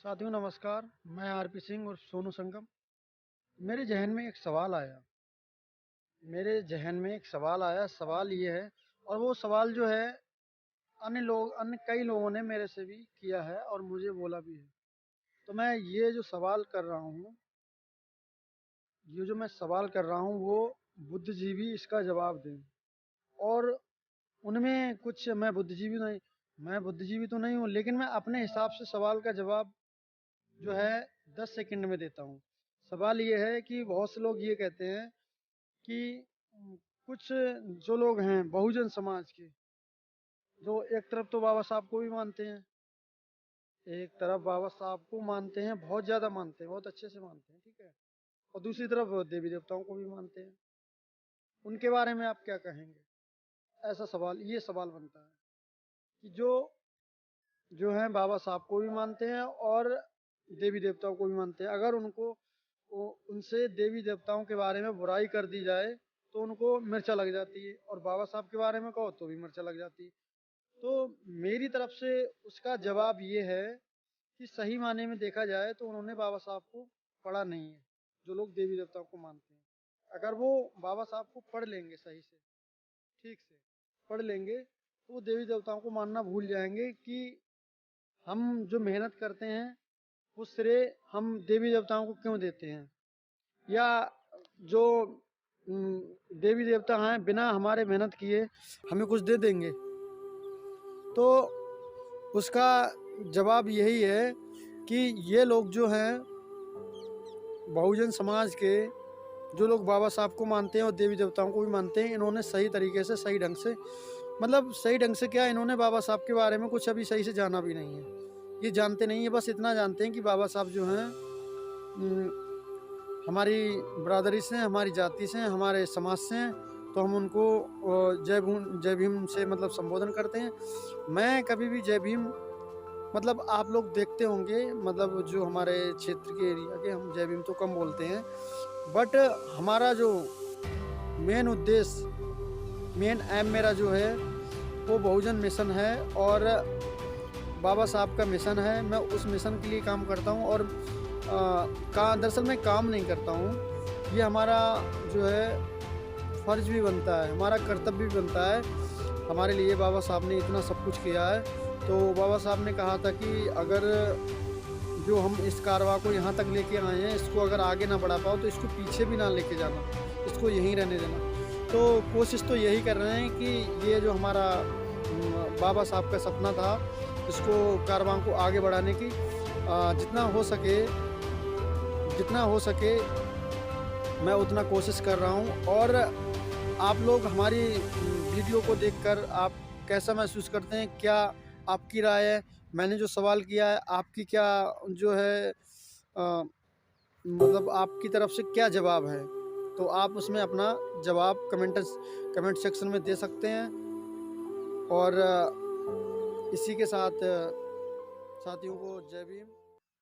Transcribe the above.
साथियों नमस्कार। मैं आरपी सिंह और सोनू संगम। मेरे जहन में एक सवाल आया सवाल ये है, और वो सवाल जो है अन्य कई लोगों ने मेरे से भी किया है और मुझे बोला भी है। तो मैं ये जो सवाल कर रहा हूँ वो बुद्धिजीवी इसका जवाब दें। और उनमें कुछ मैं बुद्धिजीवी तो नहीं हूँ, लेकिन मैं अपने हिसाब से सवाल का जवाब जो है 10 सेकंड में देता हूँ। सवाल ये है कि बहुत से लोग ये कहते हैं कि कुछ जो लोग हैं बहुजन समाज के, जो एक तरफ तो बाबा साहब को भी मानते हैं, बहुत ज़्यादा मानते हैं, बहुत अच्छे से मानते हैं, ठीक है, और दूसरी तरफ देवी देवताओं को भी मानते हैं। उनके बारे में आप क्या कहेंगे? ये सवाल बनता है कि जो जो हैं बाबा साहब को भी मानते हैं और देवी देवताओं को भी मानते हैं। अगर उनसे देवी देवताओं के बारे में बुराई कर दी जाए तो उनको मिर्चा लग जाती है, और बाबा साहब के बारे में कहो तो भी मिर्चा लग जाती है। तो मेरी तरफ से उसका जवाब ये है कि सही मायने में देखा जाए तो उन्होंने बाबा साहब को पढ़ा नहीं है। जो लोग देवी देवताओं को मानते हैं, अगर वो बाबा साहब को पढ़ लेंगे, सही से ठीक से पढ़ लेंगे, तो वो देवी देवताओं को मानना भूल जाएंगे कि हम जो मेहनत करते हैं वो श्रेय हम देवी देवताओं को क्यों देते हैं, या जो देवी देवता हैं बिना हमारे मेहनत किए हमें कुछ दे देंगे। तो उसका जवाब यही है कि ये लोग जो हैं बहुजन समाज के, जो लोग बाबा साहब को मानते हैं और देवी देवताओं को भी मानते हैं, इन्होंने सही तरीके से सही ढंग से क्या, इन्होंने बाबा साहब के बारे में कुछ अभी सही से जाना भी नहीं है। ये जानते नहीं है, बस इतना जानते हैं कि बाबा साहब जो हैं हमारी बरादरी से, हमारी जाति से, हमारे समाज से हैं, तो हम उनको जय भीम से मतलब संबोधन करते हैं। मैं कभी भी जय भीम, मतलब आप लोग देखते होंगे, मतलब जो हमारे क्षेत्र के एरिया के, हम जय भीम तो कम बोलते हैं, बट हमारा जो मेन उद्देश्य, मेन एम मेरा जो है वो बहुजन मिशन है और बाबा साहब का मिशन है। मैं उस मिशन के लिए काम करता हूँ, और दरअसल मैं काम नहीं करता हूँ, ये हमारा जो है फर्ज भी बनता है, हमारा कर्तव्य भी बनता है। हमारे लिए बाबा साहब ने इतना सब कुछ किया है, तो बाबा साहब ने कहा था कि अगर जो हम इस कारवां को यहाँ तक लेके आए हैं, इसको अगर आगे ना बढ़ा पाओ तो इसको पीछे भी ना लेके जाना, इसको यहीं रहने देना। तो कोशिश तो यही कर रहे हैं कि ये जो हमारा बाबा साहब का सपना था, इसको कारवां को आगे बढ़ाने की जितना हो सके मैं उतना कोशिश कर रहा हूँ। और आप लोग हमारी वीडियो को देखकर आप कैसा महसूस करते हैं? क्या आपकी राय है? मैंने जो सवाल किया है, आपकी क्या जो है मतलब आपकी तरफ से क्या जवाब है? तो आप उसमें अपना जवाब कमेंट सेक्शन में दे सकते हैं। और इसी के साथ साथियों को जय भीम।